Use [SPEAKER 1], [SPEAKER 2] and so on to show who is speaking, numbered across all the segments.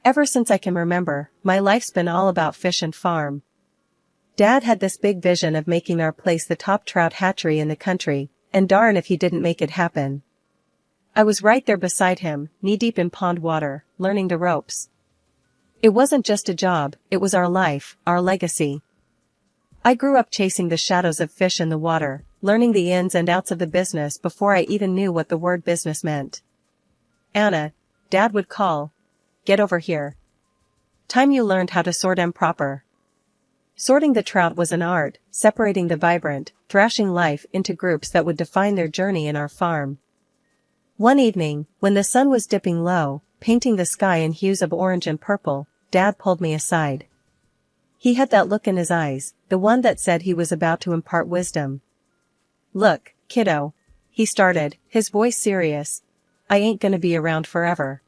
[SPEAKER 1] Ever since I can remember, my life's been all about fish and farm. Dad had this big vision of making our place the top trout hatchery in the country, and darn if he didn't make it happen. I was right there beside him, knee-deep in pond water, learning the ropes. It wasn't just a job, it was our life, our legacy. I grew up chasing the shadows of fish in the water, learning the ins and outs of the business before I even knew what the word business meant. "Anna," Dad would call. "Get over here. Time you learned how to sort 'em proper." Sorting the trout was an art, separating the vibrant, thrashing life into groups that would define their journey in our farm. One evening, when the sun was dipping low, painting the sky in hues of orange and purple, Dad pulled me aside. He had that look in his eyes, the one that said he was about to impart wisdom. "Look, kiddo," he started, his voice serious. "I ain't gonna be around forever.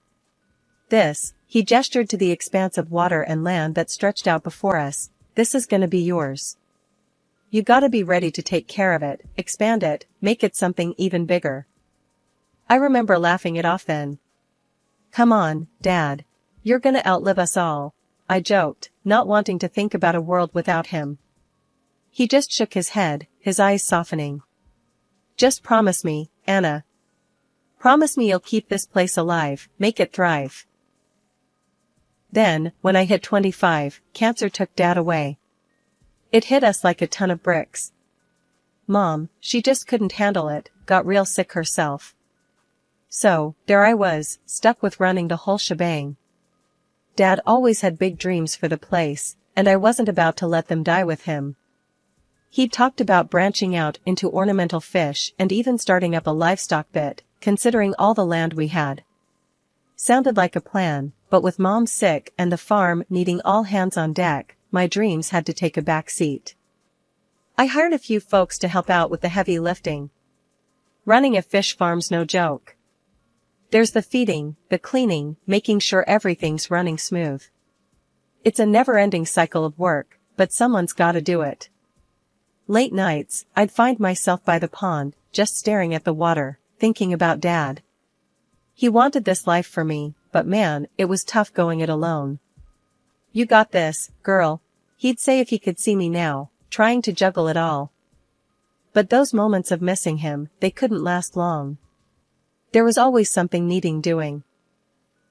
[SPEAKER 1] He gestured to the expanse of water and land that stretched out before us, "this is gonna be yours. You gotta be ready to take care of it, expand it, make it something even bigger." I remember laughing it off then. "Come on, Dad. You're gonna outlive us all," I joked, not wanting to think about a world without him. He just shook his head, his eyes softening. "Just promise me, Anna. Promise me you'll keep this place alive, make it thrive." Then, when I hit 25, cancer took Dad away. It hit us like a ton of bricks. Mom, she just couldn't handle it, got real sick herself. So, there I was, stuck with running the whole shebang. Dad always had big dreams for the place, and I wasn't about to let them die with him. He'd talked about branching out into ornamental fish and even starting up a livestock bit, considering all the land we had. Sounded like a plan, but with Mom sick and the farm needing all hands on deck, my dreams had to take a back seat. I hired a few folks to help out with the heavy lifting. Running a fish farm's no joke. There's the feeding, the cleaning, making sure everything's running smooth. It's a never-ending cycle of work, but someone's gotta do it. Late nights, I'd find myself by the pond, just staring at the water, thinking about Dad. He wanted this life for me, but man, it was tough going it alone. "You got this, girl," he'd say if he could see me now, trying to juggle it all. But those moments of missing him, they couldn't last long. There was always something needing doing.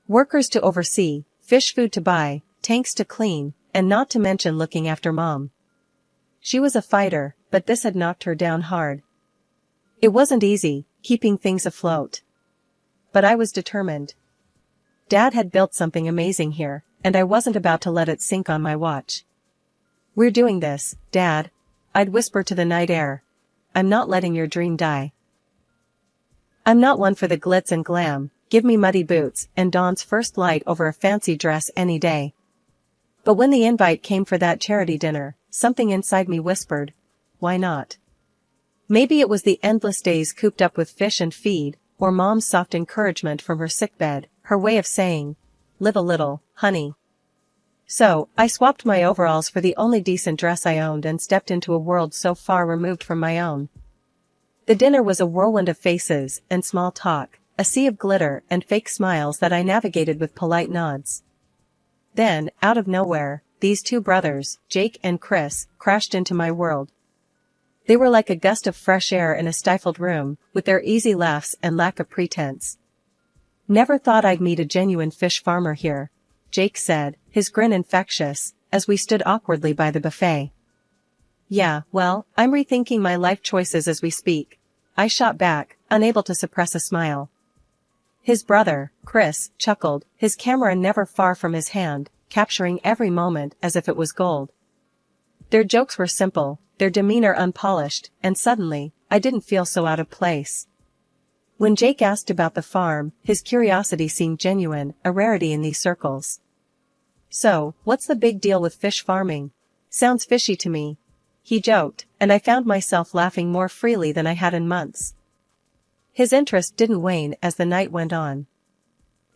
[SPEAKER 1] Workers to oversee, fish food to buy, tanks to clean, and not to mention looking after Mom. She was a fighter, but this had knocked her down hard. It wasn't easy, keeping things afloat. But I was determined. Dad had built something amazing here, and I wasn't about to let it sink on my watch. "We're doing this, Dad," I'd whisper to the night air. "I'm not letting your dream die. I'm not one for the glitz and glam, give me muddy boots and Dawn's first light over a fancy dress any day." But when the invite came for that charity dinner, something inside me whispered, why not? Maybe it was the endless days cooped up with fish and feed, or Mom's soft encouragement from her sickbed, her way of saying, "Live a little, honey." So, I swapped my overalls for the only decent dress I owned and stepped into a world so far removed from my own. The dinner was a whirlwind of faces and small talk, a sea of glitter and fake smiles that I navigated with polite nods. Then, out of nowhere, these two brothers, Jake and Chris, crashed into my world. They were like a gust of fresh air in a stifled room, with their easy laughs and lack of pretense. "Never thought I'd meet a genuine fish farmer here," Jake said, his grin infectious, as we stood awkwardly by the buffet. "Yeah, well, I'm rethinking my life choices as we speak," I shot back, unable to suppress a smile. His brother, Chris, chuckled, his camera never far from his hand, capturing every moment as if it was gold. Their jokes were simple, their demeanor unpolished, and suddenly, I didn't feel so out of place. When Jake asked about the farm, his curiosity seemed genuine, a rarity in these circles. "So, what's the big deal with fish farming? Sounds fishy to me," he joked, and I found myself laughing more freely than I had in months. His interest didn't wane as the night went on.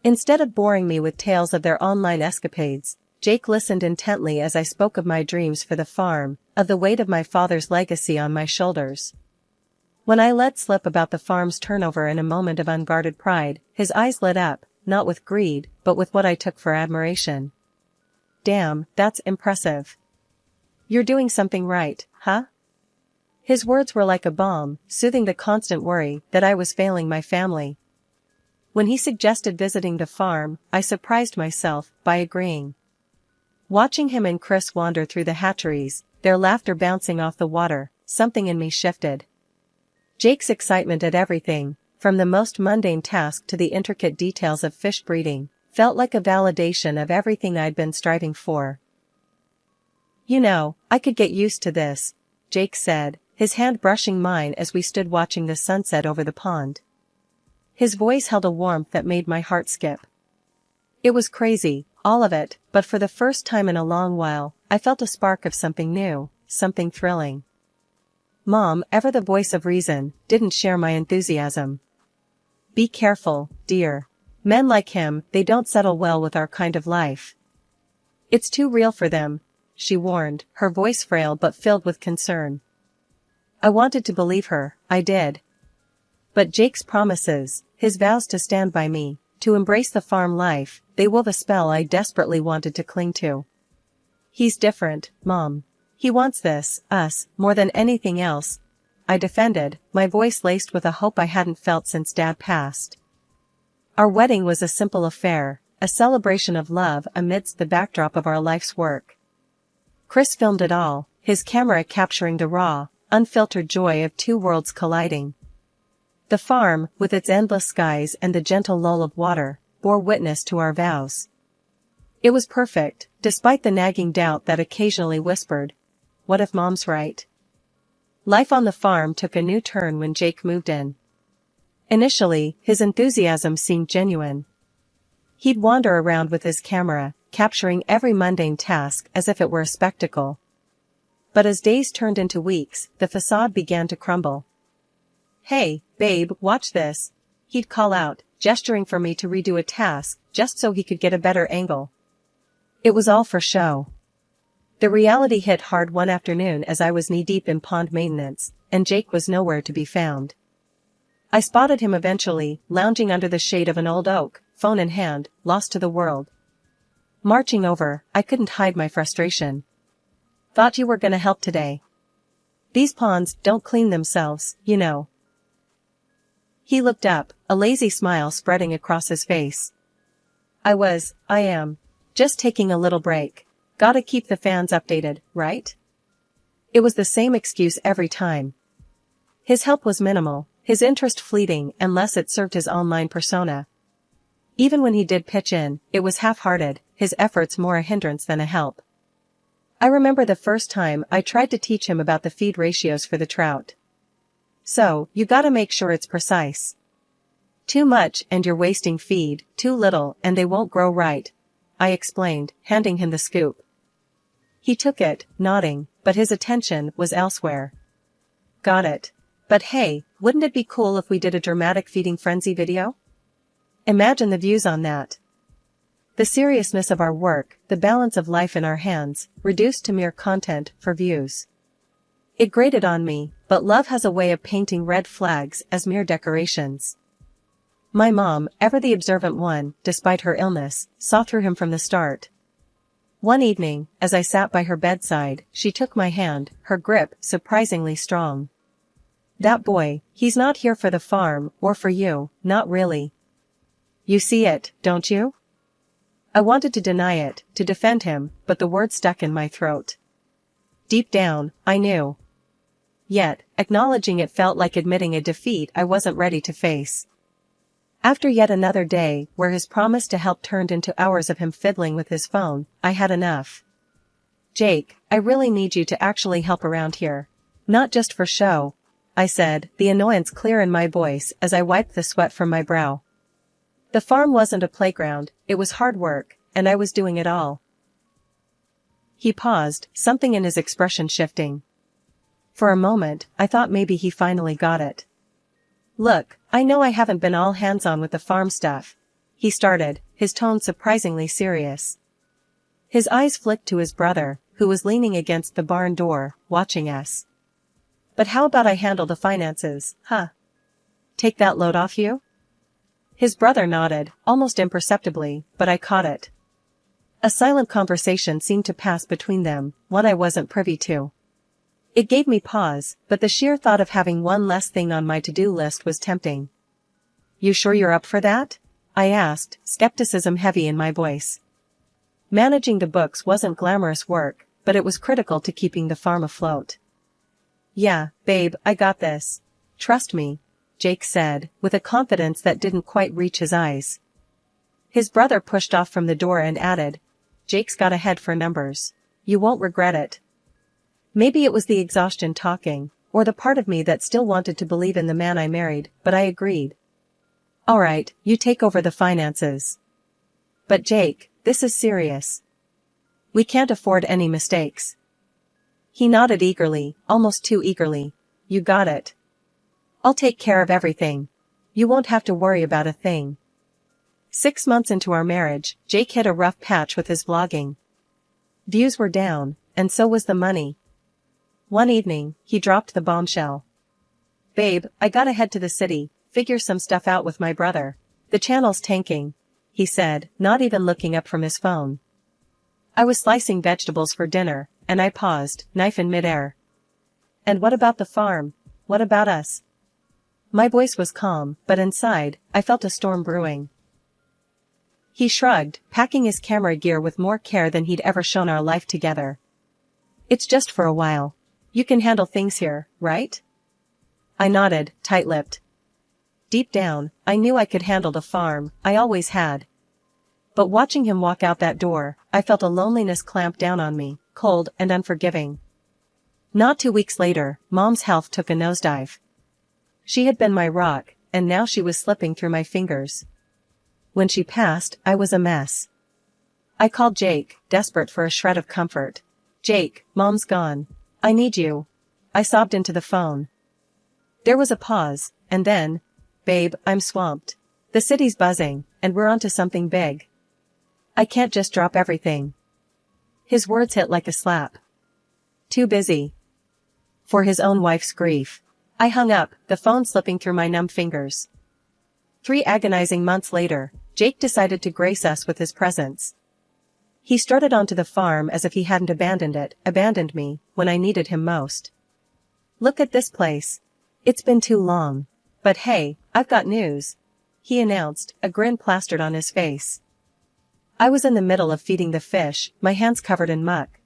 [SPEAKER 1] Instead of boring me with tales of their online escapades, Jake listened intently as I spoke of my dreams for the farm, of the weight of my father's legacy on my shoulders. When I let slip about the farm's turnover in a moment of unguarded pride, his eyes lit up, not with greed, but with what I took for admiration. Damn, that's impressive. You're doing something right, huh? His words were like a balm, soothing the constant worry that I was failing my family. When he suggested visiting the farm, I surprised myself by agreeing. Watching him and Chris wander through the hatcheries, their laughter bouncing off the water, something in me shifted. Jake's excitement at everything, from the most mundane task to the intricate details of fish breeding, felt like a validation of everything I'd been striving for. You know, I could get used to this, Jake said, his hand brushing mine as we stood watching the sunset over the pond. His voice held a warmth that made my heart skip. It was crazy, all of it, but for the first time in a long while, I felt a spark of something new, something thrilling. Mom, ever the voice of reason, didn't share my enthusiasm. Be careful, dear. Men like him, they don't settle well with our kind of life. It's too real for them, she warned, her voice frail but filled with concern. I wanted to believe her, I did. But Jake's promises, his vows to stand by me, to embrace the farm life, they wove a spell I desperately wanted to cling to. He's different, Mom. He wants this, us, more than anything else, I defended, my voice laced with a hope I hadn't felt since Dad passed. Our wedding was a simple affair, a celebration of love amidst the backdrop of our life's work. Chris filmed it all, his camera capturing the raw, unfiltered joy of two worlds colliding. The farm, with its endless skies and the gentle lull of water, bore witness to our vows. It was perfect, despite the nagging doubt that occasionally whispered, "What if Mom's right?" Life on the farm took a new turn when Jake moved in. Initially, his enthusiasm seemed genuine. He'd wander around with his camera, capturing every mundane task as if it were a spectacle. But as days turned into weeks, the facade began to crumble. "Hey, babe, watch this," he'd call out, gesturing for me to redo a task, just so he could get a better angle. It was all for show. The reality hit hard one afternoon as I was knee-deep in pond maintenance, and Jake was nowhere to be found. I spotted him eventually, lounging under the shade of an old oak, phone in hand, lost to the world. Marching over, I couldn't hide my frustration. "Thought you were gonna help today. These ponds don't clean themselves, you know." He looked up, a lazy smile spreading across his face. I am. Just taking a little break. Gotta keep the fans updated, right? It was the same excuse every time. His help was minimal, his interest fleeting unless it served his online persona. Even when he did pitch in, it was half-hearted, his efforts more a hindrance than a help. I remember the first time I tried to teach him about the feed ratios for the trout. "So, you gotta make sure it's precise. Too much and you're wasting feed, too little and they won't grow right," I explained, handing him the scoop. He took it, nodding, but his attention was elsewhere. "Got it. But hey, wouldn't it be cool if we did a dramatic feeding frenzy video? Imagine the views on that." The seriousness of our work, the balance of life in our hands, reduced to mere content for views. It grated on me, but love has a way of painting red flags as mere decorations. My mom, ever the observant one, despite her illness, saw through him from the start. One evening, as I sat by her bedside, she took my hand, her grip surprisingly strong. "That boy, he's not here for the farm, or for you, not really. You see it, don't you?" I wanted to deny it, to defend him, but the word stuck in my throat. Deep down, I knew. Yet, acknowledging it felt like admitting a defeat I wasn't ready to face. After yet another day, where his promise to help turned into hours of him fiddling with his phone, I had enough. "Jake, I really need you to actually help around here. Not just for show," I said, the annoyance clear in my voice as I wiped the sweat from my brow. The farm wasn't a playground, it was hard work, and I was doing it all. He paused, something in his expression shifting. For a moment, I thought maybe he finally got it. "Look, I know I haven't been all hands-on with the farm stuff," he started, his tone surprisingly serious. His eyes flicked to his brother, who was leaning against the barn door, watching us. "But how about I handle the finances, huh? Take that load off you?" His brother nodded, almost imperceptibly, but I caught it. A silent conversation seemed to pass between them, one I wasn't privy to. It gave me pause, but the sheer thought of having one less thing on my to-do list was tempting. "You sure you're up for that?" I asked, skepticism heavy in my voice. Managing the books wasn't glamorous work, but it was critical to keeping the farm afloat. "Yeah, babe, I got this. Trust me," Jake said, with a confidence that didn't quite reach his eyes. His brother pushed off from the door and added, "Jake's got a head for numbers. You won't regret it." Maybe it was the exhaustion talking, or the part of me that still wanted to believe in the man I married, but I agreed. "All right, you take over the finances." "But Jake, this is serious. We can't afford any mistakes." He nodded eagerly, almost too eagerly. "You got it. I'll take care of everything. You won't have to worry about a thing." 6 months into our marriage, Jake hit a rough patch with his vlogging. Views were down, and so was the money. One evening, he dropped the bombshell. "Babe, I gotta head to the city, figure some stuff out with my brother. The channel's tanking," he said, not even looking up from his phone. I was slicing vegetables for dinner, and I paused, knife in midair. "And what about the farm? What about us?" My voice was calm, but inside, I felt a storm brewing. He shrugged, packing his camera gear with more care than he'd ever shown our life together. "It's just for a while. You can handle things here, right?" I nodded, tight-lipped. Deep down, I knew I could handle the farm, I always had. But watching him walk out that door, I felt a loneliness clamp down on me, cold and unforgiving. Not 2 weeks later, Mom's health took a nosedive. She had been my rock, and now she was slipping through my fingers. When she passed, I was a mess. I called Jake, desperate for a shred of comfort. "Jake, Mom's gone. I need you." I sobbed into the phone. There was a pause, and then, "Babe, I'm swamped. The city's buzzing, and we're onto something big. I can't just drop everything." His words hit like a slap. Too busy. For his own wife's grief. I hung up, the phone slipping through my numb fingers. 3 agonizing months later, Jake decided to grace us with his presence. He strutted onto the farm as if he hadn't abandoned me, when I needed him most. "Look at this place. It's been too long. But hey, I've got news," he announced, a grin plastered on his face. I was in the middle of feeding the fish, my hands covered in muck.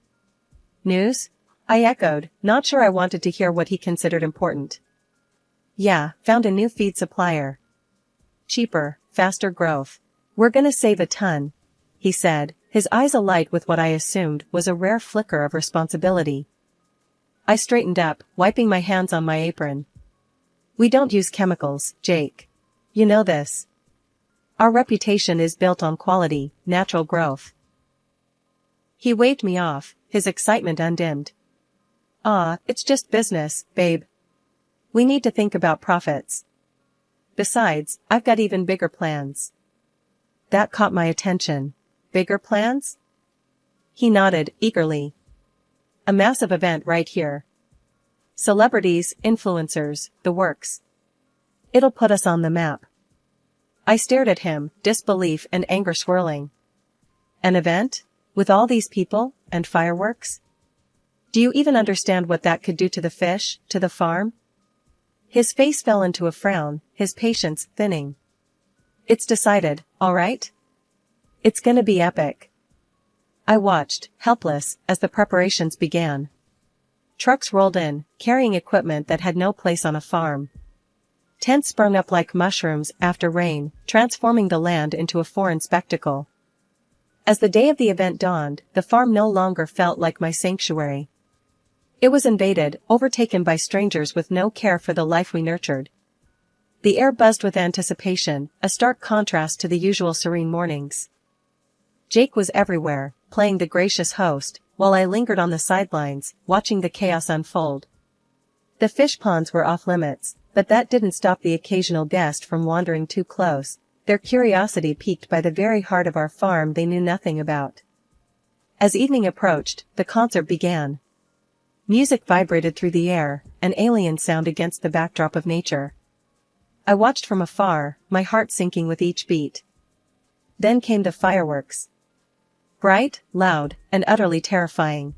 [SPEAKER 1] "News?" I echoed, not sure I wanted to hear what he considered important. "Yeah, found a new feed supplier. Cheaper, faster growth. We're gonna save a ton," he said, his eyes alight with what I assumed was a rare flicker of responsibility. I straightened up, wiping my hands on my apron. "We don't use chemicals, Jake. You know this. Our reputation is built on quality, natural growth." He waved me off, his excitement undimmed. It's just business, babe. We need to think about profits. Besides, I've got even bigger plans." That caught my attention. "Bigger plans?" He nodded, eagerly. "A massive event right here. Celebrities, influencers, the works. It'll put us on the map." I stared at him, disbelief and anger swirling. "An event? With all these people, and fireworks? Do you even understand what that could do to the fish, to the farm?" His face fell into a frown, his patience thinning. "It's decided, all right? It's gonna be epic." I watched, helpless, as the preparations began. Trucks rolled in, carrying equipment that had no place on a farm. Tents sprung up like mushrooms after rain, transforming the land into a foreign spectacle. As the day of the event dawned, the farm no longer felt like my sanctuary. It was invaded, overtaken by strangers with no care for the life we nurtured. The air buzzed with anticipation, a stark contrast to the usual serene mornings. Jake was everywhere, playing the gracious host, while I lingered on the sidelines, watching the chaos unfold. The fish ponds were off limits, but that didn't stop the occasional guest from wandering too close, their curiosity piqued by the very heart of our farm they knew nothing about. As evening approached, the concert began. Music vibrated through the air, an alien sound against the backdrop of nature. I watched from afar, my heart sinking with each beat. Then came the fireworks. Bright, loud, and utterly terrifying.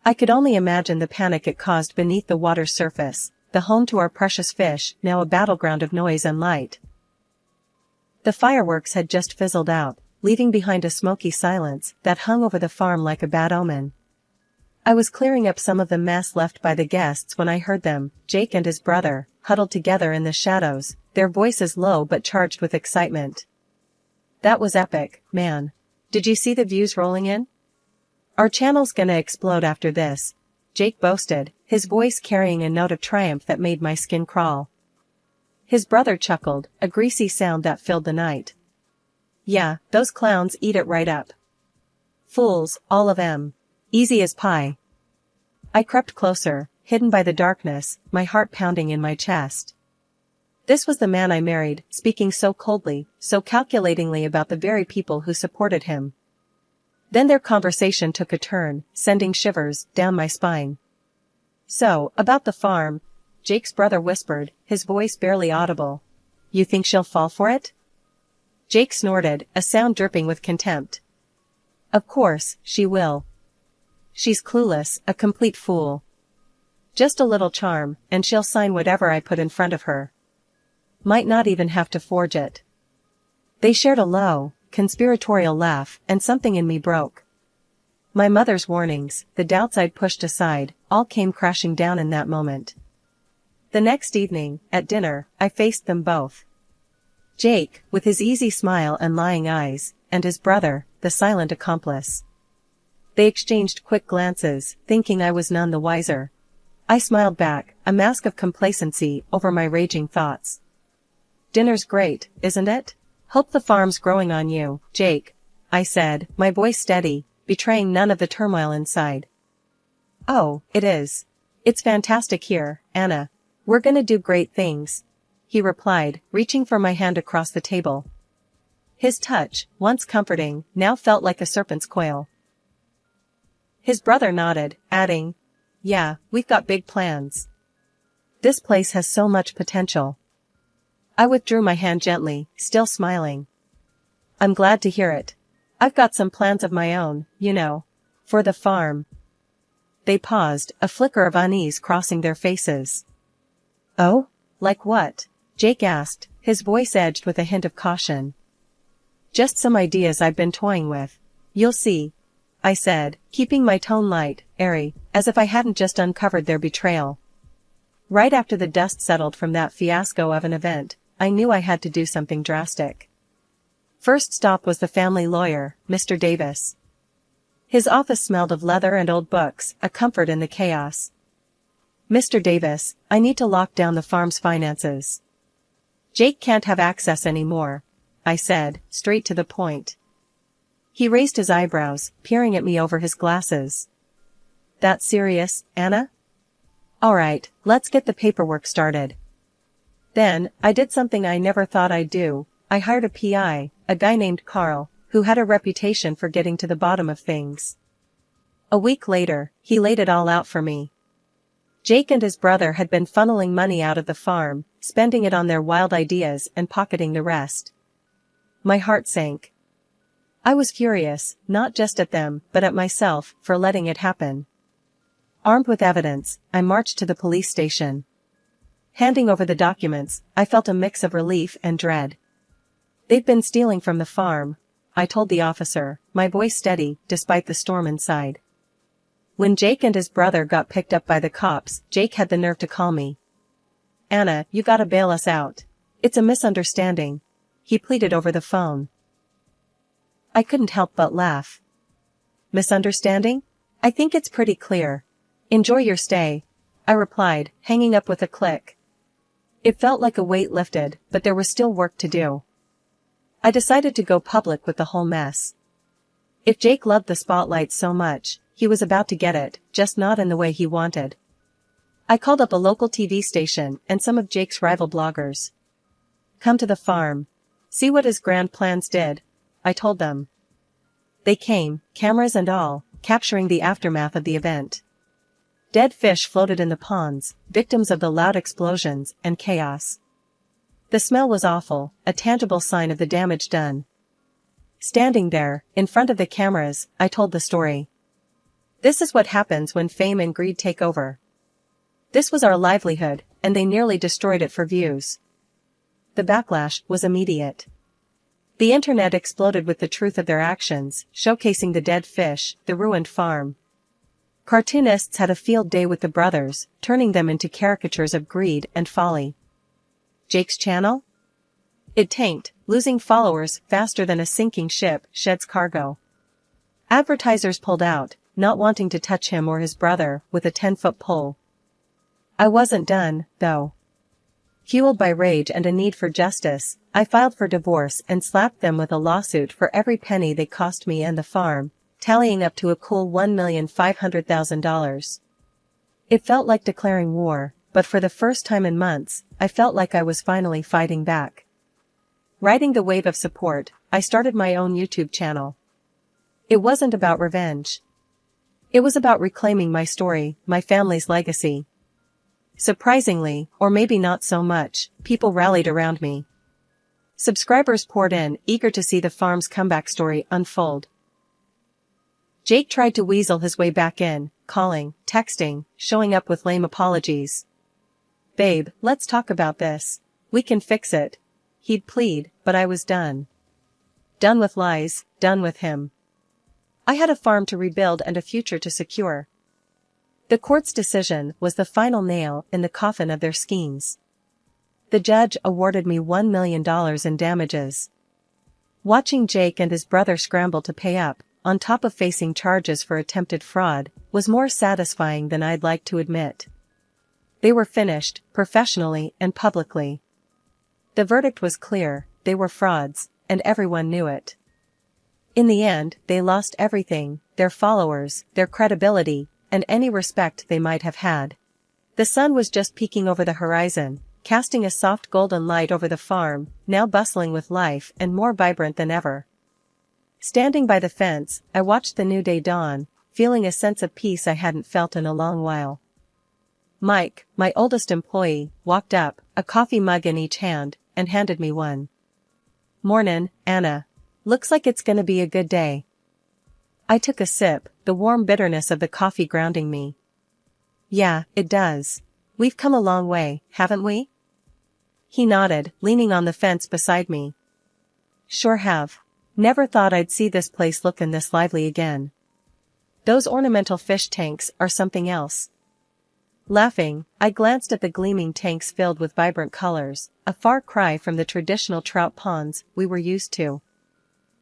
[SPEAKER 1] I could only imagine the panic it caused beneath the water's surface, the home to our precious fish, now a battleground of noise and light. The fireworks had just fizzled out, leaving behind a smoky silence that hung over the farm like a bad omen. I was clearing up some of the mess left by the guests when I heard them, Jake and his brother, huddled together in the shadows, their voices low but charged with excitement. "That was epic, man. Did you see the views rolling in? Our channel's gonna explode after this," Jake boasted, his voice carrying a note of triumph that made my skin crawl. His brother chuckled, a greasy sound that filled the night. "Yeah, those clowns eat it right up. Fools, all of 'em. Easy as pie." I crept closer, hidden by the darkness, my heart pounding in my chest. This was the man I married, speaking so coldly, so calculatingly about the very people who supported him. Then their conversation took a turn, sending shivers down my spine. "So, about the farm," Jake's brother whispered, his voice barely audible. "You think she'll fall for it?" Jake snorted, a sound dripping with contempt. "Of course, she will. She's clueless, a complete fool. Just a little charm, and she'll sign whatever I put in front of her. Might not even have to forge it." They shared a low, conspiratorial laugh, and something in me broke. My mother's warnings, the doubts I'd pushed aside, all came crashing down in that moment. The next evening, at dinner, I faced them both. Jake, with his easy smile and lying eyes, and his brother, the silent accomplice. They exchanged quick glances, thinking I was none the wiser. I smiled back, a mask of complacency over my raging thoughts. "Dinner's great, isn't it? Hope the farm's growing on you, Jake," I said, my voice steady, betraying none of the turmoil inside. "Oh, it is. It's fantastic here, Anna. We're gonna do great things," he replied, reaching for my hand across the table. His touch, once comforting, now felt like a serpent's coil. His brother nodded, adding, "Yeah, we've got big plans. This place has so much potential." I withdrew my hand gently, still smiling. "I'm glad to hear it. I've got some plans of my own, you know. For the farm." They paused, a flicker of unease crossing their faces. "Oh? Like what?" Jake asked, his voice edged with a hint of caution. "Just some ideas I've been toying with. You'll see," I said, keeping my tone light, airy, as if I hadn't just uncovered their betrayal. Right after the dust settled from that fiasco of an event, I knew I had to do something drastic. First stop was the family lawyer, Mr. Davis. His office smelled of leather and old books, a comfort in the chaos. "Mr. Davis, I need to lock down the farm's finances. Jake can't have access anymore," I said, straight to the point. He raised his eyebrows, peering at me over his glasses. "That serious, Anna? All right, let's get the paperwork started." Then, I did something I never thought I'd do. I hired a PI, a guy named Carl, who had a reputation for getting to the bottom of things. A week later, he laid it all out for me. Jake and his brother had been funneling money out of the farm, spending it on their wild ideas and pocketing the rest. My heart sank. I was furious, not just at them, but at myself, for letting it happen. Armed with evidence, I marched to the police station. Handing over the documents, I felt a mix of relief and dread. "They've been stealing from the farm," I told the officer, my voice steady, despite the storm inside. When Jake and his brother got picked up by the cops, Jake had the nerve to call me. "Anna, you gotta bail us out. It's a misunderstanding," he pleaded over the phone. I couldn't help but laugh. "Misunderstanding? I think it's pretty clear. Enjoy your stay," I replied, hanging up with a click. It felt like a weight lifted, but there was still work to do. I decided to go public with the whole mess. If Jake loved the spotlight so much, he was about to get it, just not in the way he wanted. I called up a local TV station and some of Jake's rival bloggers. "Come to the farm. See what his grand plans did," I told them. They came, cameras and all, capturing the aftermath of the event. Dead fish floated in the ponds, victims of the loud explosions and chaos. The smell was awful, a tangible sign of the damage done. Standing there, in front of the cameras, I told the story. This is what happens when fame and greed take over. This was our livelihood, and they nearly destroyed it for views. The backlash was immediate. The internet exploded with the truth of their actions, showcasing the dead fish, the ruined farm. Cartoonists had a field day with the brothers, turning them into caricatures of greed and folly. Jake's channel? It tanked, losing followers faster than a sinking ship sheds cargo. Advertisers pulled out, not wanting to touch him or his brother with a 10-foot pole. I wasn't done, though. Fueled by rage and a need for justice, I filed for divorce and slapped them with a lawsuit for every penny they cost me and the farm, tallying up to a cool $1,500,000. It felt like declaring war, but for the first time in months, I felt like I was finally fighting back. Riding the wave of support, I started my own YouTube channel. It wasn't about revenge. It was about reclaiming my story, my family's legacy. Surprisingly, or maybe not so much, people rallied around me. Subscribers poured in, eager to see the farm's comeback story unfold. Jake tried to weasel his way back in, calling, texting, showing up with lame apologies. "Babe, let's talk about this. We can fix it," he'd plead, but I was done. Done with lies, done with him. I had a farm to rebuild and a future to secure. The court's decision was the final nail in the coffin of their schemes. The judge awarded me $1 million in damages. Watching Jake and his brother scramble to pay up, on top of facing charges for attempted fraud, was more satisfying than I'd like to admit. They were finished, professionally and publicly. The verdict was clear, they were frauds, and everyone knew it. In the end, they lost everything, their followers, their credibility, and any respect they might have had. The sun was just peeking over the horizon, casting a soft golden light over the farm, now bustling with life and more vibrant than ever. Standing by the fence, I watched the new day dawn, feeling a sense of peace I hadn't felt in a long while. Mike, my oldest employee, walked up, a coffee mug in each hand, and handed me one. "Mornin', Anna. Looks like it's gonna be a good day." I took a sip, the warm bitterness of the coffee grounding me. "Yeah, it does. We've come a long way, haven't we?" He nodded, leaning on the fence beside me. "Sure have. Never thought I'd see this place lookin' this lively again. Those ornamental fish tanks are something else." Laughing, I glanced at the gleaming tanks filled with vibrant colors, a far cry from the traditional trout ponds we were used to.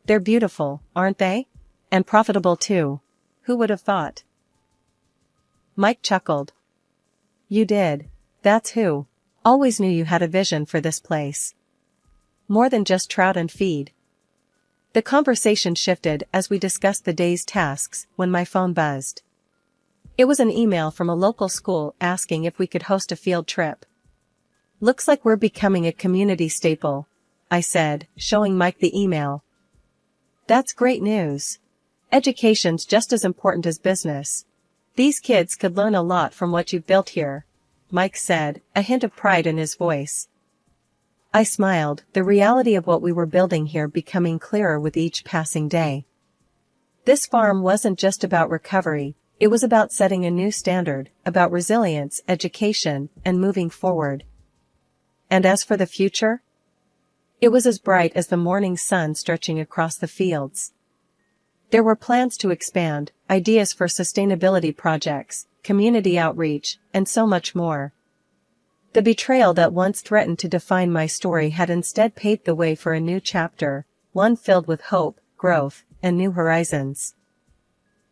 [SPEAKER 1] "They're beautiful, aren't they? And profitable too. Who would have thought?" Mike chuckled. "You did. That's who. Always knew you had a vision for this place. More than just trout and feed." The conversation shifted as we discussed the day's tasks when my phone buzzed. It was an email from a local school asking if we could host a field trip. "Looks like we're becoming a community staple," I said, showing Mike the email. "That's great news. Education's just as important as business. These kids could learn a lot from what you've built here," Mike said, a hint of pride in his voice. I smiled, the reality of what we were building here becoming clearer with each passing day. This farm wasn't just about recovery, it was about setting a new standard, about resilience, education, and moving forward. And as for the future? It was as bright as the morning sun stretching across the fields. There were plans to expand, ideas for sustainability projects, community outreach, and so much more. The betrayal that once threatened to define my story had instead paved the way for a new chapter, one filled with hope, growth, and new horizons.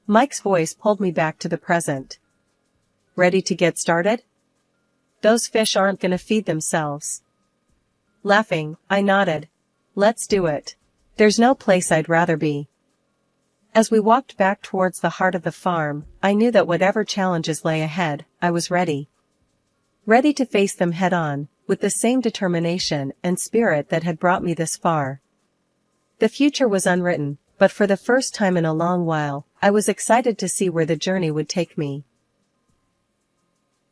[SPEAKER 1] Mike's voice pulled me back to the present. "Ready to get started? Those fish aren't gonna feed themselves." Laughing, I nodded. "Let's do it. There's no place I'd rather be." As we walked back towards the heart of the farm, I knew that whatever challenges lay ahead, I was ready. Ready to face them head-on, with the same determination and spirit that had brought me this far. The future was unwritten, but for the first time in a long while, I was excited to see where the journey would take me.